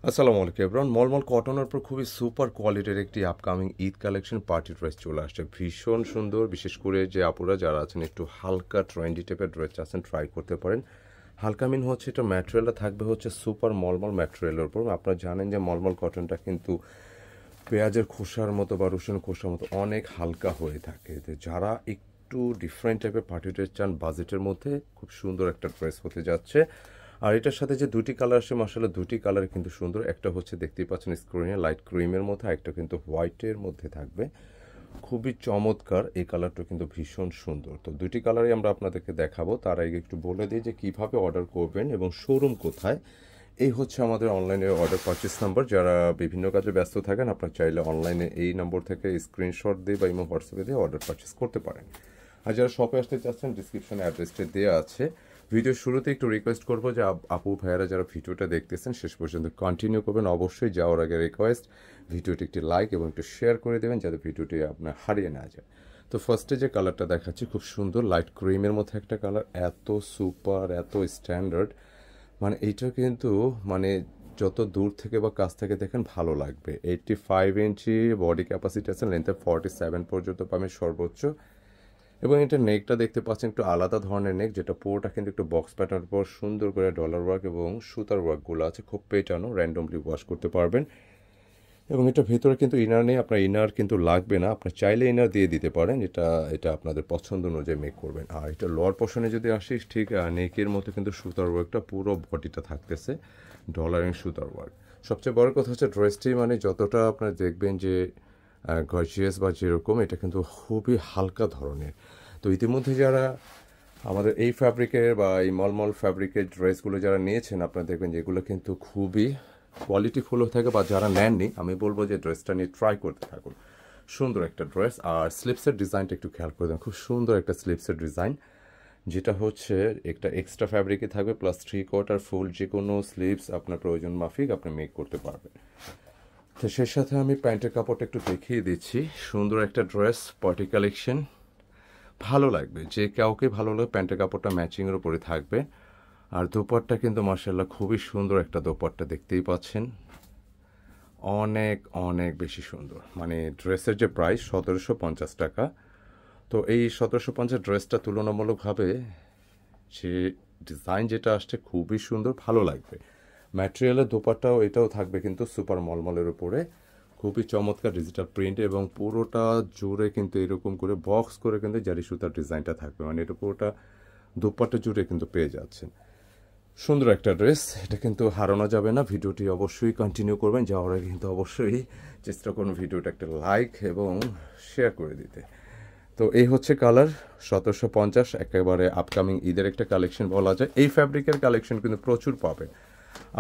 আসসালামু আলাইকুম এভরিওয়ান। মলমল কটনের উপর খুবই সুপার কোয়ালিটির একটি upcoming Eid collection party dress চলে আসছে, ভীষণ সুন্দর। বিশেষ করে যে আপুরা যারা আছেন একটু হালকা ট্রেন্ডি টাইপের ড্রেস আছেন ট্রাই করতে পারেন। হালকা মিন হচ্ছে এটা ম্যাটেরিয়ালটা থাকবে হচ্ছে সুপার মলমল ম্যাটেরিয়ালের উপর। আপনারা জানেন যে মলমল কটনটা কিন্তু পেঁয়াজের খোসার মতো বা রসুন খোসার মতো অনেক হালকা হয়ে থাকে। তো যারা একটু ডিফারেন্ট টাইপের পার্টি ড্রেস চান বাজেটের মধ্যে, খুব সুন্দর একটা ড্রেস হতে যাচ্ছে। আর এটার সাথে যে দুটি কালার আসে মাসাল্লাহ, দুটি কালার কিন্তু সুন্দর। একটা হচ্ছে দেখতেই পাচ্ছেন স্ক্রিনে লাইট ক্রিমের মধ্যে, একটা কিন্তু হোয়াইটের মধ্যে থাকবে। খুবই চমৎকার, এই কালারটা কিন্তু ভীষণ সুন্দর। তো দুটি কালারই আমরা আপনাদেরকে দেখাবো। তার আগে একটু বলে দিই যে কীভাবে অর্ডার করবেন এবং শোরুম কোথায়। এই হচ্ছে আমাদের অনলাইনে অর্ডার পারচেস নাম্বার। যারা বিভিন্ন কাজে ব্যস্ত থাকেন আপনারা চাইলে অনলাইনে এই নম্বর থেকে স্ক্রিনশট দিয়ে বা ইমো হোয়াটসঅ্যাপে দিয়ে অর্ডার পারচেস করতে পারেন। আর যারা শপে আসতে চাচ্ছেন ডিসক্রিপশনে অ্যাড্রেসটা দেওয়া আছে। ভিডিওর শুরুতে একটু রিকোয়েস্ট করবো যে আপু ভাইয়ারা যারা ভিডিওটা দেখতেছেন শেষ পর্যন্ত কন্টিনিউ করবেন। অবশ্যই যাওয়ার আগে রিকোয়েস্ট ভিডিওটি একটি লাইক এবং একটু শেয়ার করে দেবেন যাতে ভিডিওটি আপনার হারিয়ে না যায়। তো ফার্স্টে যে কালারটা দেখাচ্ছি খুব সুন্দর লাইট ক্রিমের মধ্যে একটা কালার, এত সুপার এত স্ট্যান্ডার্ড, মানে এইটা কিন্তু মানে যত দূর থেকে বা কাছ থেকে দেখেন ভালো লাগবে। 85 ইঞ্চি বডি ক্যাপাসিটি আছে, লেন্থে 47 পর্যন্ত পাবেন সর্বোচ্চ। এবং এটা নেকটা দেখতে পাচ্ছেন একটু আলাদা ধরনের নেক, যেটা পুরোটা কিন্তু একটু বক্স প্যাটার্নের পর সুন্দর করে ডলার ওয়ার্ক এবং সুতার ওয়ার্কগুলো আছে, খুব পেটানো, র্যান্ডমলি ওয়াশ করতে পারবেন। এবং এটা ভেতরে কিন্তু ইনার নেই, আপনার ইনার কিন্তু লাগবে না, আপনার চাইলে ইনার দিয়ে দিতে পারেন। এটা এটা আপনাদের পছন্দ অনুযায়ী মেক করবেন। আর এটা লোয়ার পোর্শনে যদি আসিস, ঠিক নেকের মতো কিন্তু সুতার ওয়ার্কটা পুরো বডিটা থাকতেছে, ডলার এবং সুতার ওয়ার্ক। সবচেয়ে বড় কথা হচ্ছে ড্রেসটি মানে যতটা আপনার দেখবেন যে গর্জিয়াস বা যেরকম, এটা কিন্তু খুবই হালকা ধরনের। তো ইতিমধ্যে যারা আমাদের এই ফ্যাব্রিকের বা এই মলমল ফ্যাব্রিকের ড্রেসগুলো যারা নিয়েছেন আপনারা দেখবেন যে এগুলো কিন্তু খুবই কোয়ালিটিফুলও থাকে, বা যারা নেননি আমি বলবো যে ড্রেসটা নিয়ে ট্রাই করতে থাকুন। সুন্দর একটা ড্রেস। আর স্লিপসের ডিজাইনটা একটু খেয়াল করে দেন, খুব সুন্দর একটা স্লিপসের ডিজাইন, যেটা হচ্ছে একটা এক্সট্রা ফ্যাব্রিকে থাকবে প্লাস 3/4 ফুল যে কোনো স্লিভস আপনার প্রয়োজন মাফিক আপনি মেক করতে পারবেন। তো সেই সাথে আমি প্যান্টের কাপড়টা একটু দেখিয়ে দিচ্ছি। সুন্দর একটা ড্রেস, পার্টি কালেকশন, ভালো লাগবে যে কাউকে, ভালো লাগবে। প্যান্টের কাপড়টা ম্যাচিংয়ের উপরে থাকবে। আর দোপাট্টা কিন্তু মার্শাল্লাহ খুবই সুন্দর একটা দোপাট্টা, দেখতেই পাচ্ছেন অনেক অনেক বেশি সুন্দর। মানে ড্রেসের যে প্রাইস 1750 টাকা, তো এই 1750 ড্রেসটা তুলনামূলকভাবে যে ডিজাইন যেটা আসছে খুবই সুন্দর, ভালো লাগবে। ম্যাটেরিয়ালের দোপাট্টাও এটাও থাকবে কিন্তু সুপার মলমলের উপরে, খুবই চমৎকার ডিজিটাল প্রিন্ট এবং পুরোটা জুড়ে কিন্তু এরকম করে বক্স করে কিন্তু জারি সুতার ডিজাইনটা থাকবে, মানে এটা পুরোটা দোপাট্টা জুড়ে কিন্তু পেয়ে যাচ্ছেন। সুন্দর একটা ড্রেস, এটা কিন্তু হারানো যাবে না। ভিডিওটি অবশ্যই কন্টিনিউ করবেন, যাওয়ার আগে কিন্তু অবশ্যই চেষ্টা করুন ভিডিওটা একটা লাইক এবং শেয়ার করে দিতে। তো এই হচ্ছে কালার 1750, একেবারে আপকামিং ঈদের একটা কালেকশন বলা যায়। এই ফ্যাব্রিকের কালেকশন কিন্তু প্রচুর পাবেন।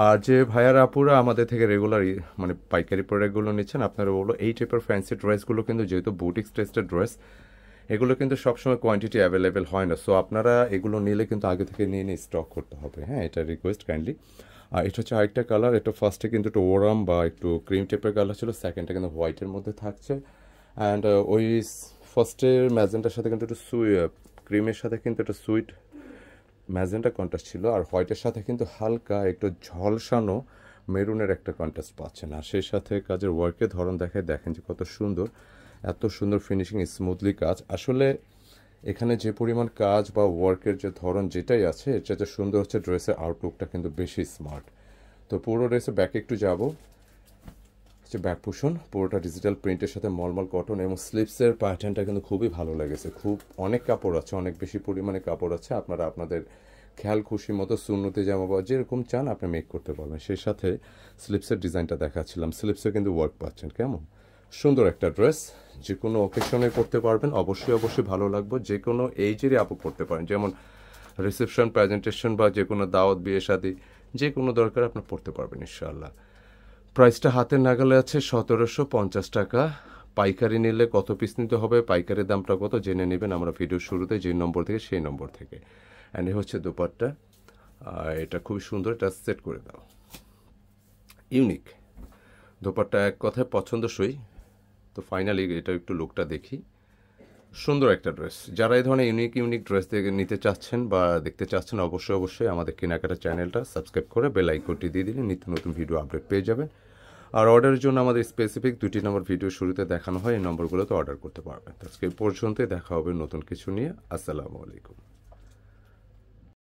আর যে ভাইয়ারা আপুরা আমাদের থেকে রেগুলার মানে পাইকারি প্রোডাক্টগুলো নিচ্ছেন, আপনারা বলো এই টাইপের ফ্যান্সি ড্রেসগুলো কিন্তু যেহেতু বুটিক্স টেস্টের ড্রেস, এগুলো কিন্তু সবসময় কোয়ান্টিটি অ্যাভেলেবেল হয় না। সো আপনারা এগুলো নিলে কিন্তু আগে থেকে নিয়ে নিয়ে স্টক করতে হবে, হ্যাঁ, এটা রিকোয়েস্ট কাইন্ডলি। আর এটা হচ্ছে আরেকটা কালার, এটা ফার্স্টে কিন্তু একটু ওরাম বা একটু ক্রিম টাইপের কালার ছিল, সেকেন্ডটা কিন্তু হোয়াইটের মধ্যে থাকছে। অ্যান্ড ওই ফার্স্টের ম্যাজেন্টার সাথে কিন্তু একটু ক্রিমের সাথে কিন্তু একটা সুইট ম্যাজেন্টা কন্ট্রাস্ট ছিল, আর হোয়াইটের সাথে কিন্তু হালকা একটু ঝলসানো মেরুনের একটা কন্ট্রাস্ট পাচ্ছেন। আর সেই সাথে কাজের ওয়ার্কের ধরন দেখায়, দেখেন যে কত সুন্দর, এত সুন্দর ফিনিশিং, স্মুথলি কাজ। আসলে এখানে যে পরিমাণ কাজ বা ওয়ার্কের যে ধরন যেটাই আছে, এর চাইতে সুন্দর হচ্ছে ড্রেসের আউটলুকটা কিন্তু বেশি স্মার্ট। তো পুরো ড্রেসে ব্যাকে একটু যাব, হচ্ছে ব্যাক পোষণ পুরোটা ডিজিটাল প্রিন্টের সাথে মলমল কটন, এবং স্লিপসের প্যাটার্নটা কিন্তু খুবই ভালো লেগেছে। খুব অনেক কাপড় আছে, অনেক বেশি পরিমাণে কাপড় আছে, আপনারা আপনাদের খেয়াল খুশি মতো সুন্নতি জামা বা যেরকম চান আপনি মেক করতে পারবেন। সেই সাথে স্লিপসের ডিজাইনটা দেখাচ্ছিলাম, স্লিপসে কিন্তু ওয়ার্ক পাচ্ছেন। কেমন সুন্দর একটা ড্রেস, যে কোনো অকেশনে পরতে পারবেন, অবশ্যই অবশ্যই ভালো লাগবে। যে কোনো এইজেরই আপু পরতে পারেন, যেমন রিসেপশন, প্রেজেন্টেশন বা যে কোনো দাওয়াত, বিয়ে শাদী, যে কোনো দরকার আপনার পরতে পারবেন ইনশাআল্লাহ। প্রাইসটা হাতের নাগালে আছে 1750 টাকা। পাইকারি নিলে কত পিস নিতে হবে, পাইকারির দামটা কত জেনে নেবেন আমরা ভিডিওর শুরুতে যে নম্বর থেকে, সেই নম্বর থেকে। অ্যান্ড এ হচ্ছে দুপাট্টা, এটা খুবই সুন্দর, এটা সেট করে দাও, ইউনিক দোপাট্টা, এক কথায় পছন্দসই। তো ফাইনালি এটা একটু লুকটা দেখি, সুন্দর একটা ড্রেস। যারা এই ধরনের ইউনিক ইউনিক ড্রেস নিতে চাচ্ছেন বা দেখতে চাচ্ছেন, অবশ্যই আমাদের কেনাকাটা চ্যানেলটা সাবস্ক্রাইব করে বেল আইকনটি দিয়ে দিলে নিত্য নতুন ভিডিও আপডেট পেয়ে যাবেন। আর অর্ডারের জন্য আমাদের স্পেসিফিক 2টি নম্বর ভিডিও শুরুতে দেখানো হয়, এই নম্বরগুলোতে অর্ডার করতে পারবেন। আজকে এই পর্যন্তই, দেখা হবে নতুন কিছু নিয়ে। আসসালামু আলাইকুম।